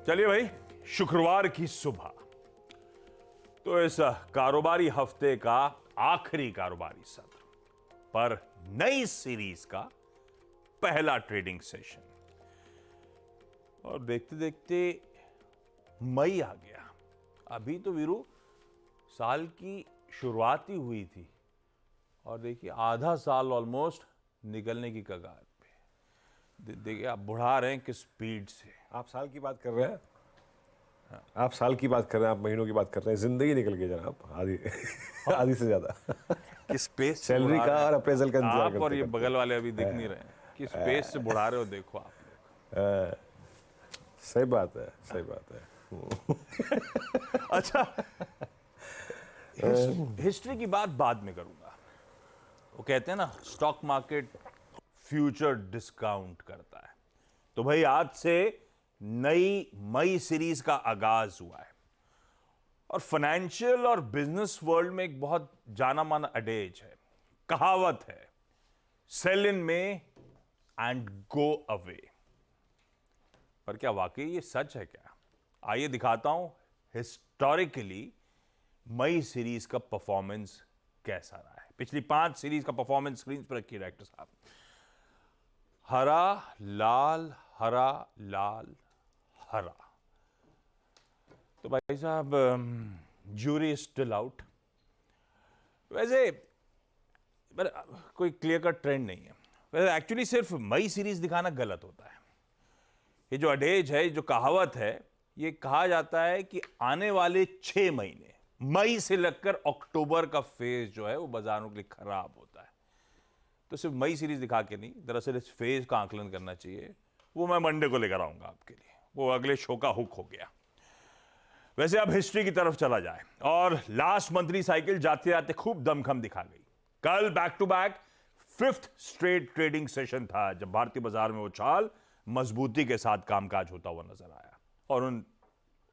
चलिए भाई, शुक्रवार की सुबह तो इस कारोबारी हफ्ते का आखिरी कारोबारी सत्र पर नई सीरीज का पहला ट्रेडिंग सेशन और देखते देखते मई आ गया। अभी तो वीरू साल की शुरुआत ही हुई थी और देखिए आधा साल ऑलमोस्ट निकलने की कगार पे। देखिए आप बढ़ा रहे हैं किस स्पीड से। आप साल की बात कर रहे हैं, आप साल की बात कर रहे हैं, आप महीनों की बात कर रहे हैं। जिंदगी निकल गई जनाब, आधी आधी से ज्यादा। किस पेस से सैलरी का और अप्रेजल का इंतजार आप और ये बगल वाले अभी दिख नहीं रहे हैं। किस पेस से बढ़ा रहे हो देखो आप लोग। सही बात है, सही बात है। अच्छा, हिस्ट्री की बात बाद में करूंगा। वो कहते हैं ना, स्टॉक मार्केट फ्यूचर डिस्काउंट करता है। तो भाई आज से नई मई सीरीज का आगाज हुआ है और फाइनेंशियल और बिजनेस वर्ल्ड में एक बहुत जाना माना अडेज है, कहावत है, सेल इन में एंड गो अवे। पर क्या वाकई ये सच है क्या? आइए दिखाता हूं हिस्टोरिकली मई सीरीज का परफॉर्मेंस कैसा रहा है। पिछली 5 सीरीज का परफॉर्मेंस स्क्रीन पर रखिए डायरेक्टर साहब। हरा लाल हरा लाल हरा। तो भाई साहब ज्यूरी इज स्टिल आउट। वैसे कोई क्लियर कट ट्रेंड नहीं है। वैसे एक्चुअली सिर्फ मई सीरीज दिखाना गलत होता है। ये जो अडेज है, जो कहावत है, ये कहा जाता है कि आने वाले 6 महीने मई से लगकर अक्टूबर का फेज जो है वो बाजारों के लिए खराब होता है। तो सिर्फ मई सीरीज दिखा के नहीं, दरअसल इस फेज का आकलन करना चाहिए। वो मैं मंडे को लेकर आऊंगा आपके लिए, वो अगले शो का हुक हो गया। वैसे अब हिस्ट्री की तरफ चला जाए और लास्ट मंथली साइकिल जाते जाते खूब दमखम दिखा गई। कल back to back 5th straight trading session था जब भारतीय बाजार में वो चाल मजबूती के साथ कामकाज होता हुआ नजर आया और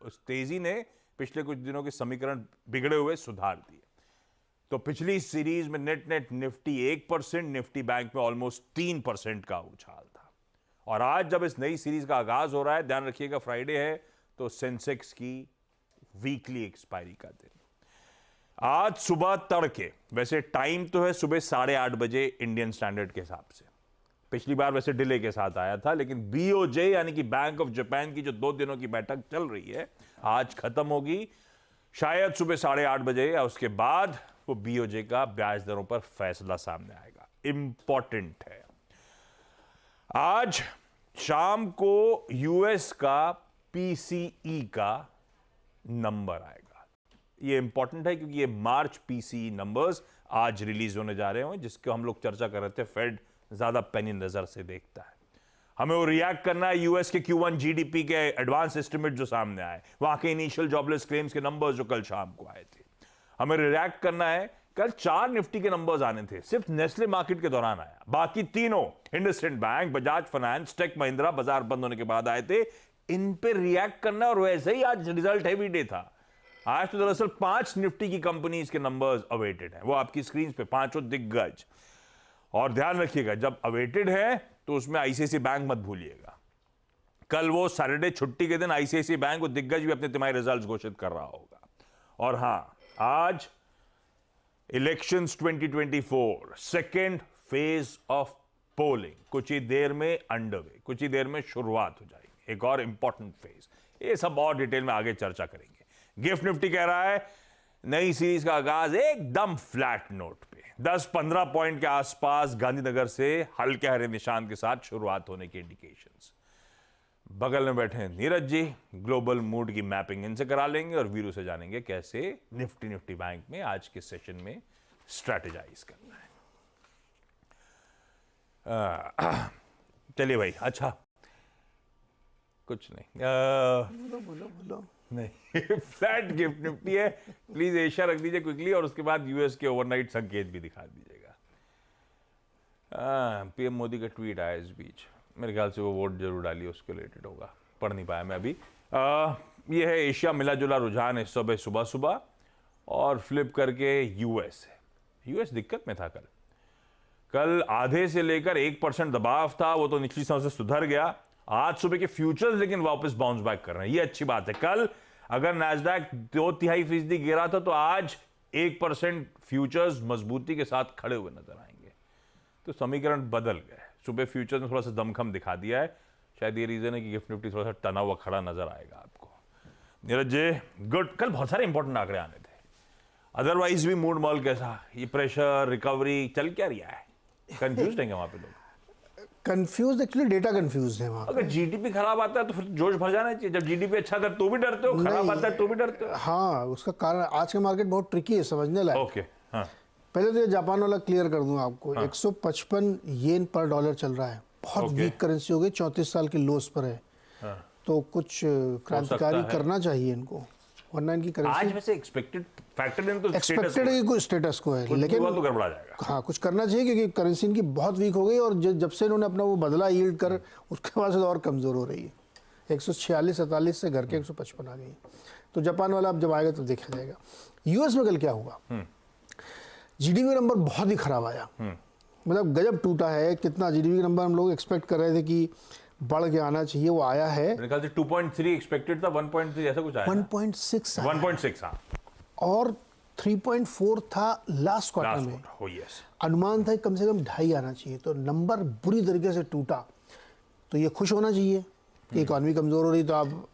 उस तेजी ने पिछले कुछ दिनों के समीकरण बिगड़े हुए सुधार दिए। तो पिछली सीरीज में नेट निफ्टी 1%, निफ्टी बैंक में ऑलमोस्ट 3% का उछाल था। और आज जब इस नई सीरीज का आगाज हो रहा है, ध्यान रखिएगा फ्राइडे है, तो सेंसेक्स की वीकली एक्सपायरी का दिन आज सुबह तड़के। वैसे टाइम तो है सुबह 8:30 बजे इंडियन स्टैंडर्ड के हिसाब से। पिछली बार वैसे डिले के साथ आया था, लेकिन बीओजे यानी कि बैंक ऑफ जापान की जो 2 दिनों की बैठक चल रही है आज खत्म होगी, शायद सुबह 8:30 बजे या उसके बाद वो बीओजे का ब्याज दरों पर फैसला सामने आएगा। इंपॉर्टेंट है। आज शाम को यूएस का पीसीई का नंबर आएगा। ये इंपॉर्टेंट है क्योंकि ये मार्च पीसीई नंबर्स आज रिलीज होने जा रहे हैं, जिसको हम लोग चर्चा कर रहे थे। फेड ज्यादा पैनी नजर से देखता है, हमें वो रिएक्ट करना है यूएस के Q1 जीडीपी के एडवांस एस्टिमेट जो सामने आए, वहां के इनिशियल जॉबलेस क्लेम्स के नंबर्स जो कल शाम को आए थे। हमें रिएक्ट करना है, कल 4 निफ्टी के नंबर्स आने थे, सिर्फ नेस्ले मार्केट के दौरान आया, बाकी तीनों IndusInd bank, Bajaj finance, tech Mahindra बाजार बंद होने के बाद आए थे। इन पे रिएक्ट करना और वैसे ही आज रिजल्ट हैवी डे था। आज तो दरअसल 5 निफ्टी की कंपनीज के नंबर्स अवेटेड हैं, वो आपकी स्क्रीन पे 5 दिग्गज। और ध्यान रखिएगा जब अवेटेड है तो उसमें आईसीआईसी बैंक मत भूलिएगा। कल वो सैटरडे छुट्टी के दिन आईसीआईसी बैंक वो दिग्गज भी अपने तिमाही रिजल्ट्स घोषित कर रहा होगा। और हां, आज elections 2024 second phase of polling कुछ ही देर में अंडरवे, कुछ ही देर में शुरुआत हो जाएगी, एक और इंपॉर्टेंट फेज। ये सब और डिटेल में आगे चर्चा करेंगे। गिफ्ट निफ्टी कह रहा है नई सीरीज का आगाज एकदम फ्लैट नोट पे 10-15 पॉइंट के आसपास गांधीनगर से हल्के हरे निशान के साथ शुरुआत होने के इंडिकेशंस। बगल में बैठे हैं नीरज जी, ग्लोबल मूड की मैपिंग इनसे करा लेंगे और वीरू से जानेंगे कैसे निफ्टी बैंक में आज के सेशन में स्ट्रैटेजाइज करना है। चलिए भाई, अच्छा कुछ नहीं, बोलो नहीं। फ्लैट गिफ्ट निफ्टी है, प्लीज एशिया रख दीजिए क्विकली और उसके बाद यूएस के ओवरनाइट संकेत भी दिखा दीजिएगा। पीएम मोदी का ट्वीट आया इस बीच, मेरे ख्याल से वो वोट जरूर डालिए, उसके रिलेटेड होगा, पढ़ नहीं पाया मैं अभी। ये है एशिया मिला जुला रुझान इस सुबह सुबह और फ्लिप करके यूएस है। यूएस दिक्कत में था कल आधे से लेकर 1% दबाव था, वो तो निचली सतह से सुधर गया। आज सुबह के फ्यूचर्स लेकिन वापस बाउंस बैक कर रहे हैं, ये अच्छी बात है। कल अगर नैस्डैक 2.5% गिरा था तो आज 1% फ्यूचर्स मजबूती के साथ खड़े हुए नजर आएंगे। तो समीकरण बदल गए। सुबह फ्यूचर्स ने थोड़ा सा दमखम दिखा दिया है, शायद ये रीजन है कि गिफ्ट निफ्टी थोड़ा सा टना हुआ खड़ा नजर आएगा आपको। नीरज जी गुड, कल बहुत सारे इंपॉर्टेंट आंकड़े आने थे, अदरवाइज भी मूड मॉल कैसा, ये प्रेशर रिकवरी चल क्या रहा है, कंफ्यूज हैं वहां पे लोग? कंफ्यूज, एक्चुअली डेटा कंफ्यूज है वहाँ। अगर जीडीपी खराब आता है तो फिर जोश भर जाना चाहिए। जब जीडीपी अच्छा आता है तो भी डरते हो, खराब आता है तो भी डरते हो। हाँ, उसका कारण आज का मार्केट बहुत ट्रिकी है, समझने लायक। ओके, हाँ पहले तो ये जापान वाला क्लियर कर दूं आपको। 155 येन पर डॉलर चल रहा है, बहुत वीक करेंसी हो गई, 34 साल के लोस पर है। तो कुछ क्रांतिकारी करना चाहिए इनको, वरना इनकी करेंसी आज वैसे एक्सपेक्टेड फैक्टर इन तो एक्सपेक्टेड है कि स्टेटस को है, लेकिन तो गड़बड़ा जाएगा। हाँ कुछ करना चाहिए क्योंकि करेंसी इनकी बहुत वीक हो गई और जब से इन्होंने अपना वो बदला यील्ड कर, उसके बाद से तो और कमजोर हो रही है। 146-47 से घर के 155 आ गई। तो जापान वाला अब जब आएगा तो देखा जाएगा। यूएस में कल क्या हुआ, जीडीपी नंबर बहुत ही खराब आया, मतलब गजब टूटा है। कितना जीडीपी नंबर हम लोग एक्सपेक्ट कर रहे थे कि बढ़ के आना चाहिए, वो आया है। मेरे ख्याल से 2.3 एक्सपेक्टेड था, 1.3 ऐसा कुछ आया। 1.6 आया 1.6 हाँ, और 3.4 था लास्ट क्वार्टर में। हो यस, अनुमान था कि कम से कम 2.5 आना चाहिए, तो नंबर बुरी तरीके से टूटा। तो ये खुश होना चाहिए कि इकॉनमी कमजोर हो रही, तो आप,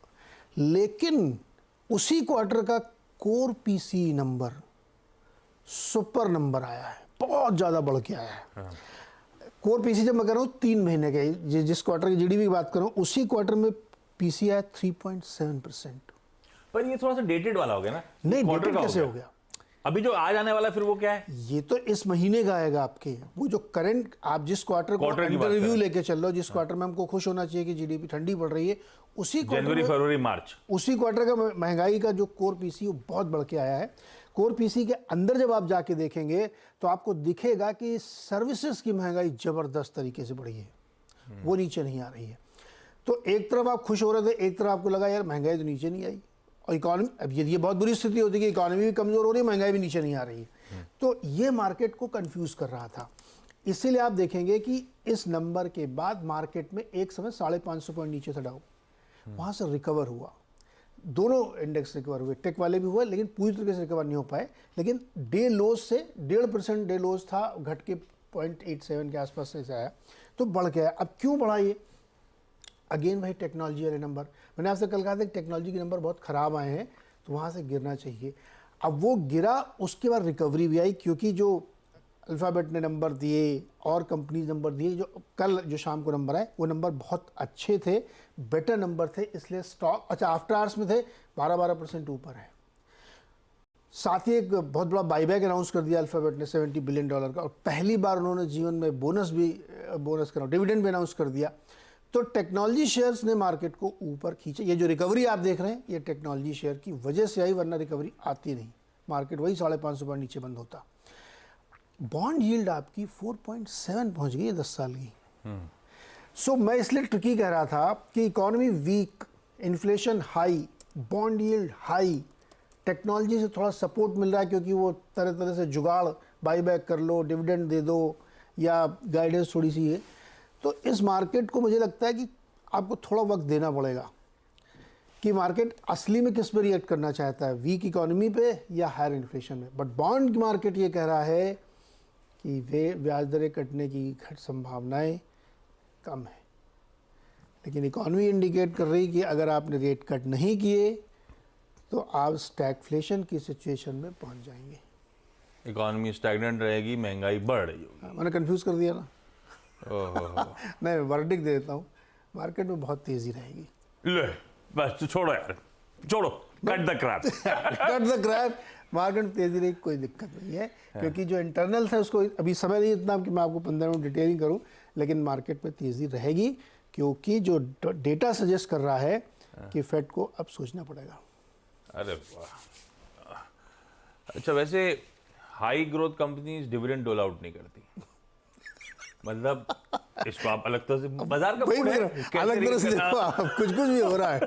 लेकिन उसी क्वार्टर का core PC number super number आया है, बहुत ज्यादा बढ़ के आया है। कोर पीसी जब मैं कर रहा हूँ 3 महीने के, जिस क्वार्टर की जीडीपी की बात कर रहा हूँ, उसी क्वार्टर में पीसी आया 3.7%। पर ये थोड़ा सा डेटेड वाला हो गया ना। नहीं, Quarter डेटेड का कैसे हो हो गया? अभी जो आज आने वाला फिर वो क्या है? ये तो इस महीने का आएगा आपके। वो जो करंट आप जिस क्वार्टर को Quarter की बात रिव्यू कर रहे लेके चल रहे हो, जिस क्वार्टर में हमको खुश होना चाहिए कि जीडीपी ठंडी पड़ रही है, उसी जनवरी क्वार्टर फरवरी मार्च, उसी क्वार्टर का महंगाई का जो कोर पीसी वो बहुत बढ़ के आया है। कोर पीसी के अंदर जब आप जाके देखेंगे तो आपको दिखेगा कि सर्विसेज की महंगाई जबरदस्त तरीके से बढ़ी है, वो नीचे नहीं आ रही है। तो एक तरफ आप खुश हो रहे थे, एक तरफ आपको लगा यार महंगाई तो नीचे नहीं आई, और इकोनॉमी, अब ये बहुत बुरी स्थिति होती है कि इकोनॉमी भी कमजोर हो रही है, महंगाई भी नीचे नहीं आ रही है। तो ये मार्केट को कंफ्यूज कर रहा था। इसीलिए आप देखेंगे कि इस नंबर के बाद मार्केट में एक समय 550 पॉइंट नीचे था डाउन, वहां से रिकवर हुआ। दोनों इंडेक्स रिकवर हुए, टेक वाले भी हुए, लेकिन पूरी तरीके से रिकवर नहीं हो पाए। लेकिन डे लोज से 1.5% डे लोज था, घट के 0.87 के आसपास से आया, तो बढ़ गया। अब क्यों बढ़ा ये? अगेन वही टेक्नोलॉजी वाले नंबर, मैंने आपसे कल कहा था कि टेक्नोलॉजी के नंबर बहुत ख़राब आए हैं, तो वहाँ से गिरना चाहिए। अब वो गिरा, उसके बाद रिकवरी भी आई, क्योंकि जो अल्फ़ाबेट ने नंबर दिए और कंपनीज नंबर दिए, जो कल जो शाम को नंबर आए वो नंबर बहुत अच्छे थे, बेटर नंबर थे, इसलिए स्टॉक अच्छा आफ्टर आवर्स में थे 12% ऊपर है। साथ ही एक बहुत बड़ा बाईबैक अनाउंस कर दिया अल्फ़ाबेट ने $70 बिलियन का, और पहली बार उन्होंने जीवन में बोनस करा डिविडेंड भी अनाउंस कर दिया। तो टेक्नोलॉजी शेयर्स ने मार्केट को ऊपर खींचा। ये जो रिकवरी आप देख रहे हैं ये टेक्नोलॉजी शेयर की वजह से आई, वरना रिकवरी आती नहीं, मार्केट वही 550 पॉइंट नीचे बंद होता। बॉन्ड यील्ड आपकी 4.7 पहुंच गई है 10 साल की। सो मैं इसलिए ट्रिकी कह रहा था कि economy weak, inflation high, bond yield high, technology से थोड़ा सपोर्ट मिल रहा है क्योंकि वो तरह तरह से जुगाड़, बाईबैक कर लो, डिविडेंड दे दो, या गाइडेंस थोड़ी सी है। तो इस मार्केट को मुझे लगता है कि आपको थोड़ा वक्त देना पड़ेगा कि मार्केट असली में किस पे रिएक्ट करना चाहता है, वीक इकोनॉमी पे या हायर इन्फ्लेशन में। बट बॉन्ड मार्केट ये कह रहा है कि वे ब्याज दरें कटने की घट संभावनाएं कम है, लेकिन इकोनॉमी इंडिकेट कर रही कि अगर आपने रेट कट नहीं किए तो आप स्टैगफ्लेशन की सिचुएशन में पहुंच जाएंगे। इकोनॉमी स्टैग्नेंट रहेगी, महंगाई बढ़ रही होगी। मैंने कंफ्यूज कर दिया ना। ओहो मैं वर्डिक दे देता हूँ, मार्केट में बहुत तेजी रहेगी। ले बस तो छोड़ो यार, छोड़ो, cut the crap. Cut the crap, market में तेजी रहेगी, कोई दिक्कत नहीं है, क्योंकि जो इंटरनल है उसको अभी समय नहीं इतना कि मैं आपको 15 मिनट डिटेलिंग करूँ, लेकिन मार्केट में तेजी रहेगी क्योंकि जो डेटा सजेस्ट कर रहा है कि फेड को अब सोचना पड़ेगा। अरे वाह, अच्छा वैसे हाई ग्रोथ कंपनीज डिविडेंड डोल आउट नहीं करती, मतलब इसको आप अलग तरह से बाजार का वही फूड है, अलग तरह से देखो आप, कुछ भी हो रहा है।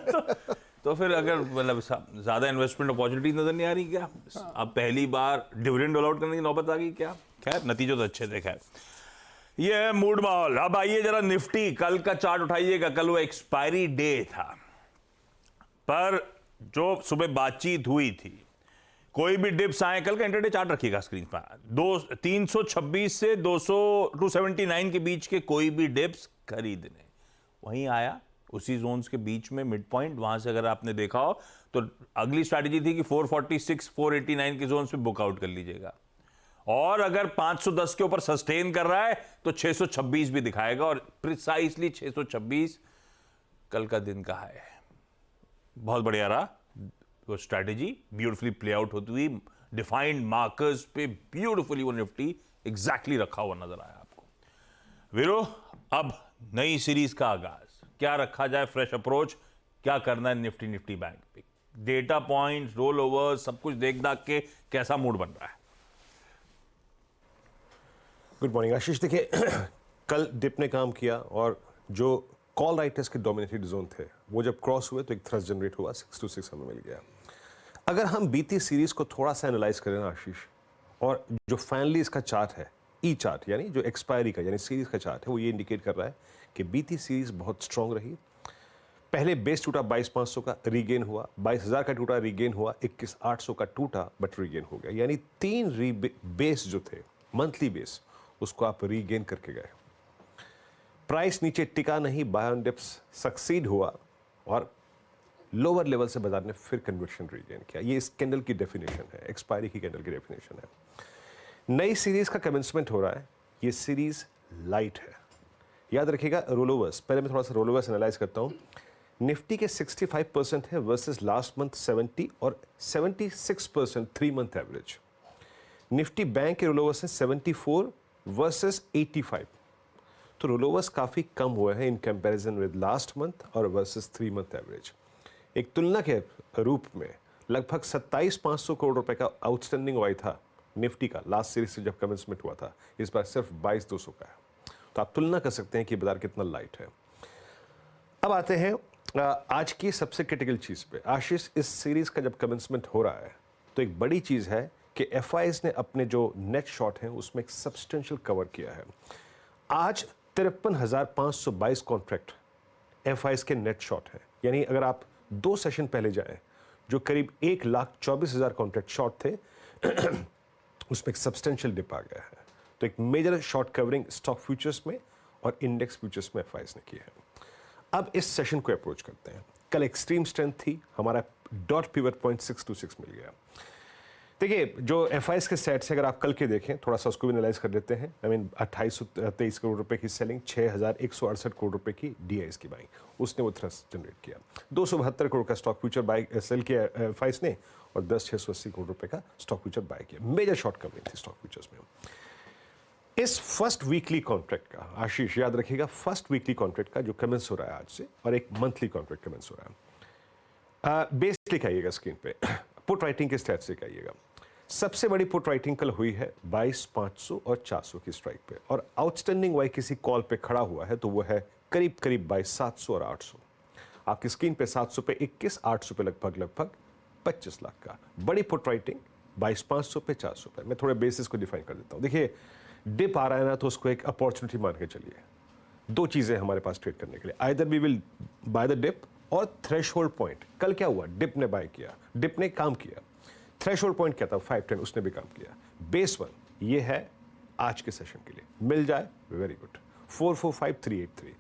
तो फिर अगर मतलब ज्यादा इन्वेस्टमेंट अपॉर्चुनिटी नजर नहीं आ रही क्या? अब पहली बार डिविडेंड डोल आउट करने की नौबत आ गई क्या? खैर नतीजे तो अच्छे थे। खैर ये है मूड माहौल। अब आइए जरा निफ्टी, कल का चार्ट उठाइएगा। कल वो एक्सपायरी डे था, पर जो सुबह बातचीत हुई थी, कोई भी डिप्स आए, कल का इंटरडे चार्ट रखिएगा स्क्रीन पर, 326 से 279 के बीच के कोई भी डिप्स खरीदने, वहीं आया उसी जोन्स के बीच में मिड पॉइंट, वहां से अगर आपने देखा हो तो अगली स्ट्रैटेजी थी कि 446 489 के जोन्स पे बुकआउट कर लीजिएगा, और अगर 510 के ऊपर सस्टेन कर रहा है तो 626 भी दिखाएगा, और प्रिसाइसली 626 कल का दिन का है। बहुत बढ़िया रहा वो स्ट्रैटेजी, ब्यूटीफुली प्ले आउट होती हुई, डिफाइंड मार्कर्स पे ब्यूटीफुली वो निफ्टी एग्जैक्टली रखा हुआ नजर आया आपको। वीरो, अब नई सीरीज का आगाज, क्या रखा जाए, फ्रेश अप्रोच, क्या करना है निफ्टी बैंक पे, डेटा पॉइंट, रोल ओवर, सब कुछ देख दाख के कैसा मूड बन रहा है? गुड मॉर्निंग आशीष। देखिए कल डिप ने काम किया और जो कॉल राइटर्स के डोमिनेटेड जोन थे वो जब क्रॉस हुए तो एक थ्रस्ट जनरेट हुआ, 626 हमें मिल गया। अगर हम बीती सीरीज को थोड़ा सा एनालाइज करें ना आशीष, और जो फाइनली इसका चार्ट है, ई चार्ट यानी जो एक्सपायरी का यानी सीरीज का चार्ट है, वो ये इंडिकेट कर रहा है कि बीती सीरीज बहुत स्ट्रांग रही। पहले बेस टूटा 22,500 का, रीगेन हुआ, 22,000 का टूटा, रीगेन हुआ, 21,800 का टूटा बट रीगेन हो गया, यानी 3 बेस जो थे मंथली बेस, उसको आप रीगेन करके गए। प्राइस नीचे टिका नहीं, बाय ऑन डिप्स सक्सीड हुआ, और लोअर लेवल से बाजार ने फिर कन्वर्शन रीगेन किया। ये इस कैंडल की डेफिनेशन है, एक्सपायरी की कैंडल की डेफिनेशन है। नई सीरीज का कमेंसमेंट हो रहा है, ये सीरीज लाइट है। याद रखिएगा रोलोवर्स, पहले मैं थोड़ा सा रोलोवर्स एनालाइज करता हूँ। निफ्टी के 65% है वर्सेस लास्ट मंथ 70 और 76% 3 मंथ एवरेज। निफ्टी बैंक के रोलोवर्स हैं 74 वर्सेस 85, तो रोलोवर्स काफ़ी कम हुए हैं in comparison with last month और वर्सेस 3 मंथ एवरेज। एक तुलना के रूप में लगभग 27,500 करोड़ रुपए का आउटस्टैंडिंग वाई था निफ्टी का लास्ट सीरीज से जब कमेंसमेंट हुआ था, इस बार सिर्फ 22,200 का है। तो आप तुलना कर सकते हैं कि बाजार कितना लाइट है। अब आते हैं आज की सबसे क्रिटिकल चीज पे आशीष। इस सीरीज का जब कमेंसमेंट हो रहा है तो एक बड़ी चीज है कि एफआईज ने अपने जो नेट शॉर्ट हैं उसमें एक सब्सटेंशियल कवर किया है। आज 53,522 कॉन्ट्रैक्ट एफआईज के नेट शॉर्ट है, यानी अगर आप 2 सेशन पहले जाएं जो करीब 1,24,000 कॉन्ट्रैक्ट शॉर्ट थे उसमें एक सब्सटेंशियल डिप आ गया है। तो एक major short covering stock futures में और इंडेक्स फ्यूचर्स में एफआईज ने की है। अब इस सेशन को अप्रोच करते हैं। कल एक्सट्रीम स्ट्रेंथ थी, हमारा डॉट पिवट पॉइंट 626 मिल गया। देखिए जो एफआईज के सेट्स हैं, अगर आप कल के देखें, थोड़ा सा उसको भी एनालाइज कर लेते हैं। 2823 करोड़ रुपए की सेलिंग, 6,168 करोड़ रुपए की डीआईएस की बाइंग, उसने वो थ्रस्ट जनरेट किया। 272 करोड़ का स्टॉक फ्यूचर बाय सेल किया एफआईज ने, और 10,680 करोड़ रुपए का स्टॉक फ्यूचर बाय किया। मेजर शॉर्ट कवरिंग थी स्टॉक फ्यूचर्स में। इस फर्स्ट वीकली कॉन्ट्रैक्ट का आशीष याद रखिएगा, फर्स्ट वीकली कॉन्ट्रैक्ट का जो कमेंस हो रहा है आज से, और एक मंथली कॉन्ट्रैक्ट कमेंस हो रहा है। बेस लिख आइएगा स्क्रीन पे, पुट राइटिंग के स्टैट से आइएगा। सबसे बड़ी पुट राइटिंग कल हुई है 22,500 और 400 की स्ट्राइक पे, और आउटस्टैंडिंग वाई किसी कॉल पे खड़ा हुआ है तो वो है करीब 22,700 और 800। आपकी स्क्रीन पे 700 पे 21, 800 पे लगभग 25 लाख का बड़ी पुट राइटिंग 22,500 पे 400 पे। मैं थोड़े बेसिस को डिफाइन कर देता हूँ। देखिए डिप आ रहा है ना, तो उसको एक अपॉर्चुनिटी मान के चलिए। 2 चीजें हमारे पास ट्रेड करने के लिए, either we will buy the dip और थ्रेशहोल्ड पॉइंट। कल क्या हुआ, डिप ने बाय किया, डिप ने काम किया। थ्रेशहोल्ड पॉइंट क्या था 510, उसने भी काम किया। बेस 1 ये है आज के सेशन के लिए, मिल जाए वेरी गुड, 445383।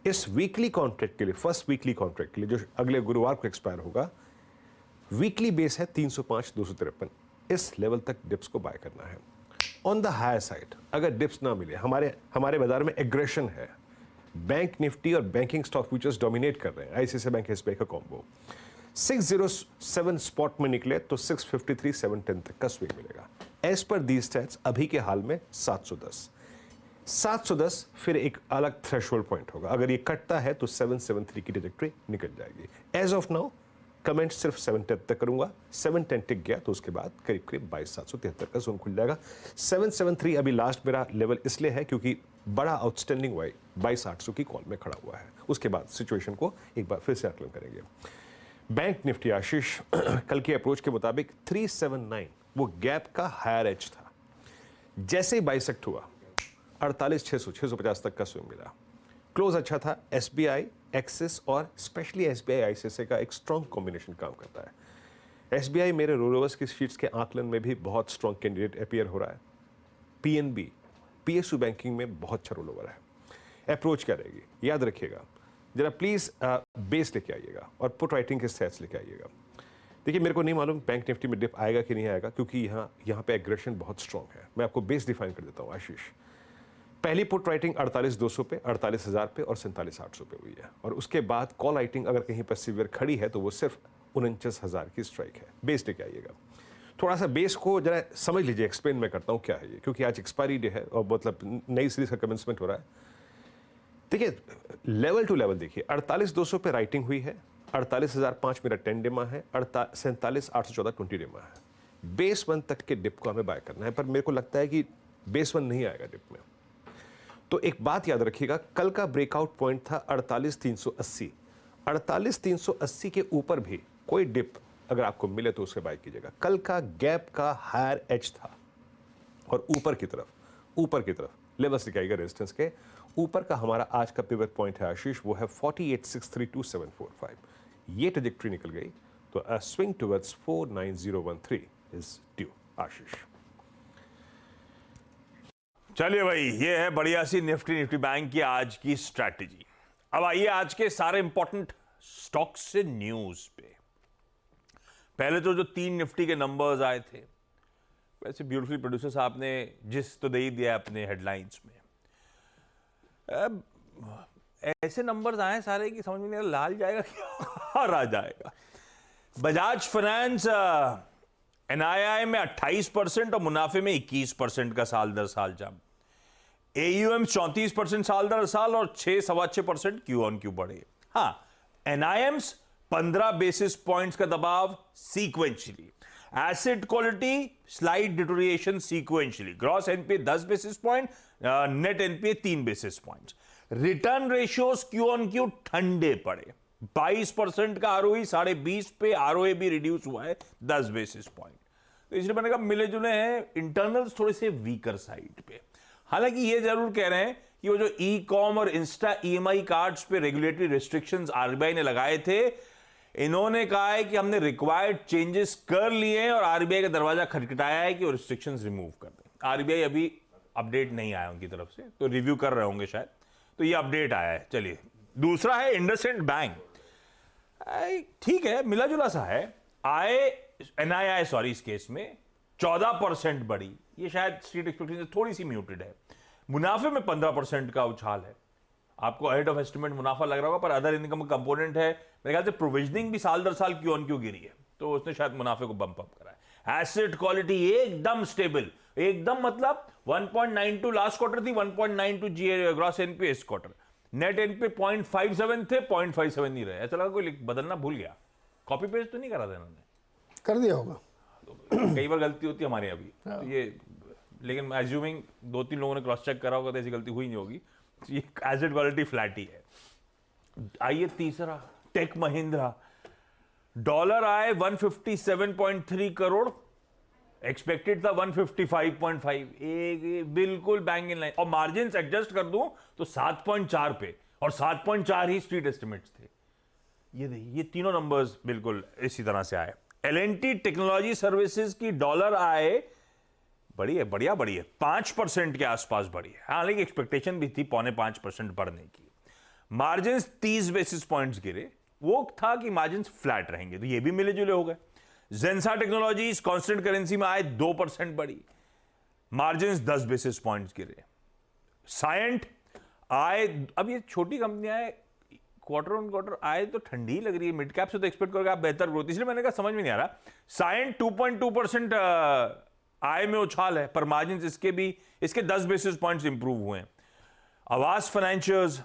इस वीकली कॉन्ट्रैक्ट के लिए, फर्स्ट वीकली कॉन्ट्रैक्ट के लिए जो अगले गुरुवार को एक्सपायर होगा, वीकली बेस है 305 253। इस लेवल तक डिप्स को बाय करना है। ऑन द हायर साइड अगर डिप्स ना मिले, हमारे बाजार में एग्रेशन है, बैंक निफ्टी और बैंकिंग स्टॉक फ्यूचर्स डोमिनेट कर रहे हैं, आईसीआईसीआई बैंक एसबीआई का कॉम्बो 607 स्पॉट में निकले तो 653 710 तक का स्विंग मिलेगा। एज पर दी स्टैट्स अभी के हाल में 710 फिर एक अलग थ्रेशहोल्ड पॉइंट होगा। अगर ये कटता है तो 773 की ट्रैजेक्टरी निकल जाएगी। एज ऑफ नाउ कमेंट सिर्फ 710 तक करूंगा, 710 टिक गया तो उसके बाद करीब 22,773 का जोन खुल जाएगा। 773 अभी लास्ट मेरा लेवल इसलिए है क्योंकि बड़ा आउटस्टैंडिंग वाई 22,800 की कॉल में खड़ा हुआ है। उसके बाद सिचुएशन को एक बार फिर से आकलन करेंगे। बैंक निफ्टी आशीष कल की अप्रोच के मुताबिक 379 वो गैप का हायर एज था, जैसे ही बाइसेक्ट हुआ 48,600 650 तक का स्विंग मिला। क्लोज अच्छा था। एसबीआई, एक्सिस और स्पेशली एसबीआई आईसीआईसीआई का एक स्ट्रॉन्ग कॉम्बिनेशन काम करता है। एसबीआई मेरे रोलोवर्स की शीट्स के आकलन में भी बहुत स्ट्रॉन्ग कैंडिडेट अपीयर हो रहा है। पीएनबी, पीएसयू बैंकिंग में बहुत अच्छा रोलोवर है। अप्रोच क्या रहेगी याद रखिएगा, जरा प्लीज बेस लेके आइएगा और पुट राइटिंग के सेट्स लेके आइएगा। देखिए मेरे को नहीं मालूम बैंक निफ्टी में डिप आएगा कि नहीं आएगा, क्योंकि यहाँ पे एग्रेशन बहुत स्ट्रॉन्ग है। मैं आपको बेस डिफाइन कर देता हूँ आशीष। पहली पुट राइटिंग 48,200 पे, 48,000 पे और 47,800 पे हुई है, और उसके बाद कॉल राइटिंग अगर कहीं पर सिवियर खड़ी है तो वो सिर्फ 49,000 की स्ट्राइक है। बेस लेके आइएगा। थोड़ा सा बेस को जरा समझ लीजिए, एक्सप्लेन मैं करता हूँ क्या है ये, क्योंकि आज एक्सपायरी डे है और मतलब नई सीरीज का कमेंसमेंट हो रहा है। देखिए लेवल टू लेवल देखिए, 48,200 पे राइटिंग हुई है, 48,005 मेरा 10 डे है, 47,814 20 डे है। बेस 1 तक के डिप को हमें बाय करना है, पर मेरे को लगता है कि बेस 1 नहीं आएगा डिप में। तो एक बात याद रखिएगा, कल का ब्रेकआउट पॉइंट था 48,380। 48,380 के ऊपर भी कोई डिप अगर आपको मिले तो उसे बाय कीजिएगा। कल का गैप का हायर एज था और ऊपर की तरफ लेवल्स दिखाएगा रेजिस्टेंस के। ऊपर का हमारा आज का पिवट पॉइंट है आशीष, वो है 48,632,745। ये ट्रैजेक्टरी निकल गई तो a swing towards 49013 is due Ashish. चलिए भाई, ये है बढ़िया सी निफ्टी बैंक की आज की स्ट्रैटेजी। अब आइए आज के सारे इंपॉर्टेंट स्टॉक्स से न्यूज पे। पहले तो जो 3 निफ्टी के नंबर्स आए थे, वैसे ब्यूटीफुल प्रोड्यूसर साहब ने जिस तो दे ही दिया अपने हेडलाइंस में। अब ऐसे नंबर्स आए सारे कि समझ में नहीं आ रहा लाल जाएगा क्या हरा जाएगा। बजाज फाइनेंस एनआईआई में 28% और मुनाफे में 21% का साल दर साल जंप। एयूएम 34% साल दर साल और 6.25% क्यू ऑन क्यू बढ़े। हाँ, एनआईएम्स 15 बेसिस पॉइंट्स का दबाव sequentially. Asset quality slide deterioration sequentially. Gross NPA 10 basis point, net NPA 3 basis points. Return ratios Q on Q ठंडे पड़े। 22% का आरओई 20.5 पे, आरओए भी रिड्यूस हुआ है 10 बेसिस पॉइंट। तो इसलिए मैंने कहा मिले जुले हैं, इंटरनल्स थोड़े से वीकर साइड पे। हालांकि ये जरूर कह रहे हैं कि वो जो ई कॉम और इंस्टा ईएमआई कार्ड्स पे रेगुलेटरी रिस्ट्रिक्शंस आरबीआई ने लगाए थे, इन्होंने कहा है कि हमने रिक्वायर्ड चेंजेस कर लिए हैं और आरबीआई का दरवाजा खटखटाया है कि वो रिस्ट्रिक्शंस रिमूव कर दें। आरबीआई अभी अपडेट नहीं आया उनकी तरफ से, तो रिव्यू कर रहे होंगे शायद, तो ये अपडेट आया है। चलिए, दूसरा है इंडसइंड बैंक। ठीक है, मिला जुला सा है। एनआईआई सॉरी इस केस में 14% बढ़ी, ये शायद स्ट्रीट एक्सपेक्टेशन थोड़ी सी म्यूटेड है। मुनाफे में 15% का उछाल है। आपको अहेड ऑफ एस्टिमेट मुनाफा लग रहा होगा, पर अदर इनकम कंपोनेंट है। मेरे ख्याल से प्रोविजनिंग भी साल दर साल क्यू ऑन क्यू गिरी है, तो उसने शायद मुनाफे को बम्प अप करा है। एसेट क्वालिटी एकदम स्टेबल, एकदम मतलब 1.92 लास्ट क्वार्टर थी, 1.92 जीए ग्रॉस एनपीए इस क्वार्टर। नेट एनपीए 0.57 थे, 0.57 नहीं रहे। ऐसा लगा कोई बदलना भूल गया, कॉपी पेस्ट तो नहीं करा था इन्होंने, कर दिया होगा। तो कई बार गलती होती है हमारे अभी तो ये, लेकिन एज्यूमिंग 2-3 लोगों ने क्रॉस चेक करा होगा तो ऐसी गलती हुई नहीं होगी। ये एसेट क्वालिटी फ्लैट ही है। आइए तीसरा, टेक महिंद्रा। डॉलर आए 157.3 करोड़, एक्सपेक्टेड था 155.5, एक बिल्कुल बैंग इन लाइन। और मार्जिन एडजस्ट कर दूं तो 7.4 पे, और 7.4 ही स्ट्रीट एस्टिमेट्स थे। ये तीनों नंबर्स बिल्कुल इसी तरह से आए। एलएनटी टेक्नोलॉजी सर्विसेज की डॉलर आए बढ़ी है, बढ़िया बढ़ी है, 5% के आसपास बढ़ी है। हालांकि एक्सपेक्टेशन भी थी 4.5% बढ़ने की। मार्जिन 30 बेसिस पॉइंट्स गिरे, वो था कि मार्जिन फ्लैट रहेंगे, तो ये भी मिले जुले हो गए। जेंसा टेक्नोलॉजीज कांस्टेंट करेंसी में आए 2% बढ़ी, मार्जिन 10 बेसिस पॉइंट्स गिरे। साइंट आए, अब ये छोटी कंपनियां है, क्वार्टर ऑन क्वार्टर आए तो ठंडी लग रही है, मिड कैप से तो एक्सपेक्ट करोगे आप बेहतर ग्रोथ, इसलिए मैंने कहा समझ में नहीं आ रहा। साइंट 2.2% आय में उछाल है, पर मार्जिन इसके 10 बेसिस पॉइंट्स इंप्रूव हुए हैं। आवास फाइनेंशियल्स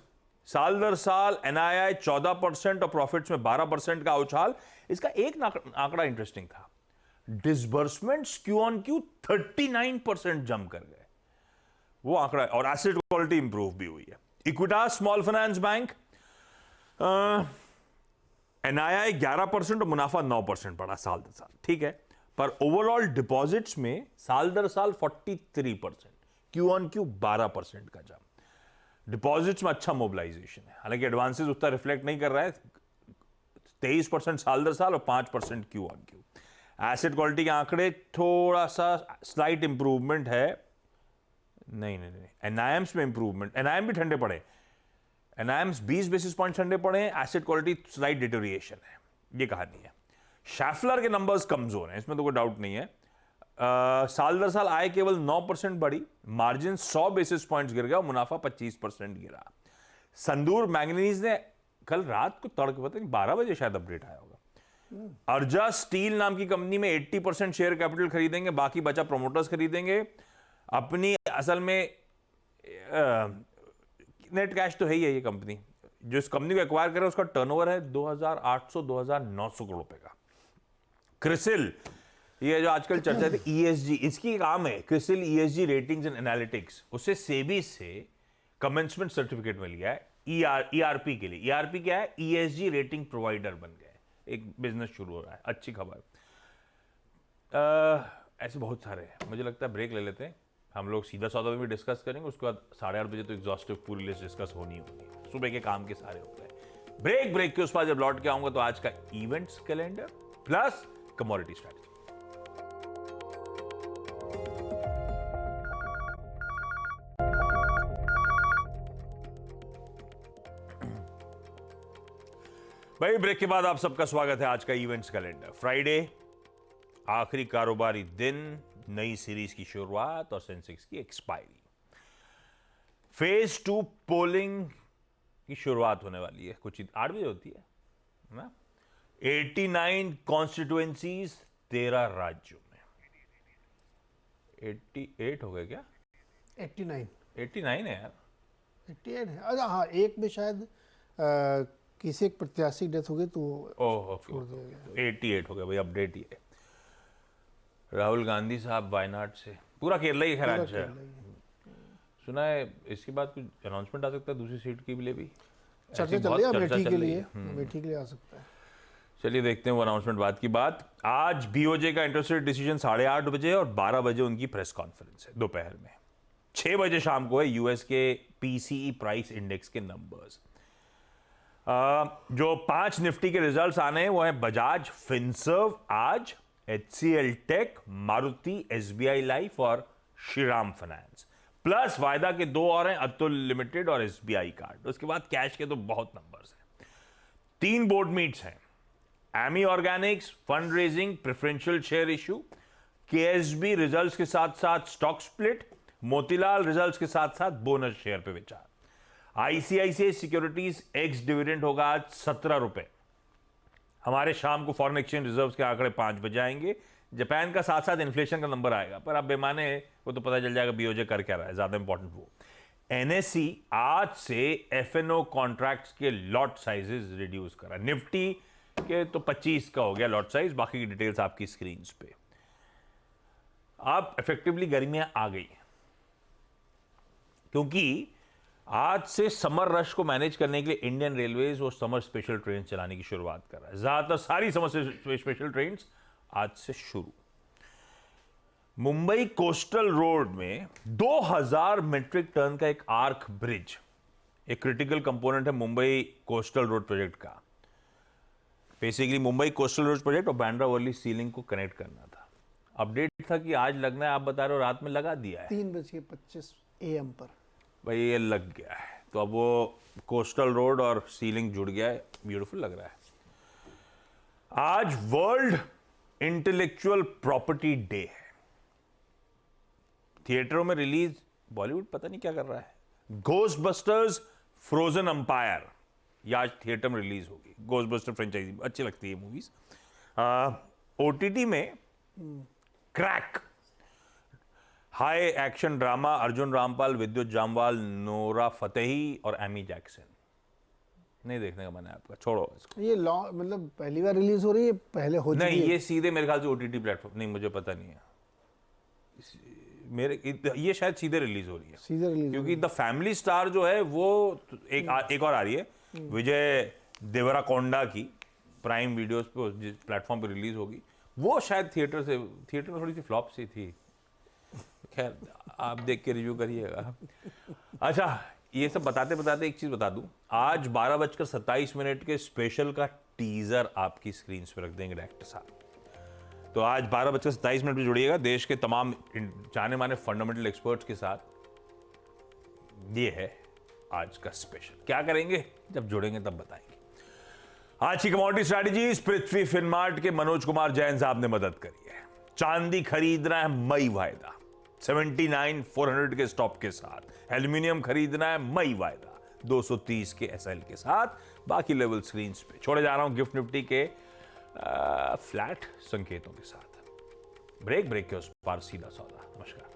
साल दर साल एनआईआई 14% और प्रॉफिट्स में 12% का उछाल। इसका एक आंकड़ा इंटरेस्टिंग था, disbursements Q on Q 39% jump कर गए, वो आंकड़ा, और एसेट क्वालिटी इंप्रूव भी हुई है। Equitas small finance bank NII 11% और मुनाफा 9% बढ़ा साल दर साल, ठीक है, पर ओवरऑल डिपॉजिट्स में साल दर साल 43%, Q-on-Q 12% का जंप। डिपॉजिट्स में अच्छा मोबिलाइजेशन है, हालांकि एडवांसेस उतना रिफ्लेक्ट नहीं कर रहा है, 23% साल दर साल और 5% Q-on-Q। एसेट क्वालिटी के आंकड़े थोड़ा सा स्लाइट इंप्रूवमेंट है, नहीं एनआईएम्स में इंप्रूवमेंट, एनआईएम भी ठंडे पड़े, एनआईएम्स 20 बेसिस पॉइंट ठंडे पड़े हैं, एसेट क्वालिटी स्लाइट डिटोरिएशन है, ये कहानी है। शैफलर के नंबर्स कमजोर हैं, इसमें तो कोई डाउट नहीं है। साल दर साल आय केवल 9% बढ़ी, मार्जिन 100 बेसिस पॉइंट्स गिर गया, मुनाफा 25% गिरा। संदूर मैंगनीज ने कल रात को तड़के पता नहीं 12 बजे शायद अपडेट आया होगा, अर्जा स्टील नाम की कंपनी में 80% शेयर कैपिटल खरीदेंगे, बाकी बचा प्रोमोटर्स खरीदेंगे। अपनी असल में नेट कैश तो है ही है ये कंपनी, जो इस कंपनी को एक्वायर करे उसका टर्नओवर है 2800-2900 करोड़ रुपए का। क्रिसिल, ये जो आजकल चर्चा है ईएसजी, इसकी काम है CRISIL ESG ratings and analytics, उससे सेबी से कमेंसमेंट सर्टिफिकेट मिल गया है ईआरपी के लिए। ईआरपी क्या है? ईएसजी रेटिंग प्रोवाइडर बन गए, एक बिजनेस शुरू हो रहा है, अच्छी खबर। ऐसे बहुत सारे हैं, मुझे लगता है ब्रेक ले लेते हैं, हम लोग सीधा सौदा में भी डिस्कस करेंगे, उसके बाद 8:30 बजे तो एग्जॉस्टिव पूरी लिस्ट डिस्कस होनी होगी, सुबह के काम के सारे होते हैं। ब्रेक के उस बाद जब लौट के आऊंगा तो आज का events calendar plus commodity strategy. भाई ब्रेक के बाद आप सबका स्वागत है आज का इवेंट्स कैलेंडर। फ्राइडे, आखिरी कारोबारी दिन, नई सीरीज की शुरुआत और सेंसेक्स की एक्सपायरी। फेज 2 पोलिंग की शुरुआत होने वाली है, कुछ 8 बजे होती है ना। 89 कॉन्स्टिट्यूएंसीज 13 राज्यों में। 88 हो गए क्या? 89 है यार, 88 है। अच्छा हाँ, एक में शायद किसी एक प्रत्याशी डेथ हो गई तो छोड़ दिया गया। 88 हो गया भाई, अपडेट ही है। राहुल गांधी साहब वायनाड से, पूरा केरला ही राज्य है। सुना है इसके बाद कुछ अनाउंसमेंट आ सकता है दूसरी सीट के लिए भी, चर्चा चल रही है अमेठी के लिए, अमेठी के लिए आ सकता है। चलिए देखते हैं वो अनाउंसमेंट बाद की बात। आज बीओजे का इंटरेस्ट रेट डिसीजन 8:30 बजे और 12 बजे उनकी प्रेस कॉन्फ्रेंस है दोपहर में। 6 बजे शाम को है यूएस के पीसीई प्राइस इंडेक्स के नंबर्स। जो 5 निफ्टी के रिजल्ट्स आने हैं वो है बजाज फिनसर्व आज, HCL tech, Maruti, SBI life और श्रीराम फाइनेंस, प्लस वायदा के 2 और हैं, अतुल लिमिटेड और SBI कार्ड। उसके बाद कैश के तो बहुत नंबर्स हैं। 3 बोर्ड मीट्स हैं, Ami organics fund raising preferential share issue, KSB results के साथ साथ स्टॉक स्प्लिट, मोतीलाल रिजल्ट्स के साथ साथ बोनस शेयर पे विचार। ICICI सिक्योरिटीज एक्स डिविडेंड होगा आज 17 रुपए। हमारे शाम को फॉरेन एक्सचेंज रिजर्व्स के आंकड़े 5 बजे आएंगे। जापान का साथ साथ इन्फ्लेशन का नंबर आएगा, पर आप बेमाने वो तो पता चल जाएगा बीओजे कर क्या रहा है, ज्यादा इंपॉर्टेंट वो। NSE आज से FNO कॉन्ट्रैक्ट्स के लॉट साइजेस रिड्यूस करा। निफ्टी के तो 25 का हो गया लॉट साइज, बाकी की डिटेल्स आपकी स्क्रीन पे। अब इफेक्टिवली गर्मियां आ गई क्योंकि आज से समर रश को मैनेज करने के लिए इंडियन रेलवेज वो समर स्पेशल ट्रेन चलाने की शुरुआत कर रहा है। ज्यादातर सारी समर स्पेशल ट्रेन आज से शुरू। मुंबई कोस्टल रोड में 2000 मेट्रिक टन का एक आर्क ब्रिज एक क्रिटिकल कंपोनेंट है मुंबई कोस्टल रोड प्रोजेक्ट का। Basically Mumbai coastal road project और बांद्रा वर्ली सीलिंग को कनेक्ट करना था। अपडेट था कि आज लगना है, आप बता रहे हो रात में लगा दिया है 3:25 AM पर। भाई ये लग गया है, तो अब वो कोस्टल रोड और सीलिंग जुड़ गया है, ब्यूटीफुल लग रहा है। आज वर्ल्ड इंटेलेक्चुअल प्रॉपर्टी डे है। थिएटरों में रिलीज, बॉलीवुड पता नहीं क्या कर रहा है, घोस्टबस्टर्स फ्रोजन अंपायर, ये आज थिएटर में रिलीज होगी। घोस्टबस्टर फ्रेंचाइजी अच्छी लगती है मूवीज। OTT में crack high action drama, Arjun Rampal, विद्युत जामवाल, नोरा फतेही और एमी जैक्सन। नहीं देखने का मन है आपका, छोड़ो इसको। ये मतलब पहली बार रिलीज हो रही है, पहले हो चुकी है? नहीं, ये सीधे मेरे ख्याल से OTT प्लेटफॉर्म, नहीं मुझे पता नहीं है, ये शायद सीधे रिलीज हो रही है, सीधे रिलीज, क्योंकि द फैमिली स्टार जो है वो एक और आ रही है विजय देवराकोंडा की, प्राइम वीडियोस पे जिस प्लेटफॉर्म पे रिलीज होगी, वो शायद थिएटर में थोड़ी सी फ्लॉप सी थी। खैर आप देख के रिव्यू करिएगा। अच्छा, ये सब बताते बताते एक चीज बता दूं, आज 12:27 के स्पेशल का टीजर आपकी स्क्रीन पे रख देंगे डायरेक्टर साहब। तो आज 12:27 पे जुड़िएगा देश के तमाम जाने माने फंडामेंटल एक्सपर्ट्स के साथ। ये है आज का स्पेशल। क्या करेंगे जब जुड़ेंगे तब बताएंगे। आज की कमोडिटी स्ट्रैटेजीज, पृथ्वी फिनमार्ट के मनोज कुमार जैन साहब ने मदद करी है। चांदी खरीदना है मई वायदा 79,400 के स्टॉप के साथ। एल्यूमिनियम खरीदना है मई वायदा 230 के एसएल के साथ। बाकी लेवल स्क्रीन पे छोड़े जा रहा हूं गिफ्ट निफ्टी के फ्लैट संकेतों के साथ। ब्रेक के उस पार सीधा सौदा। नमस्कार।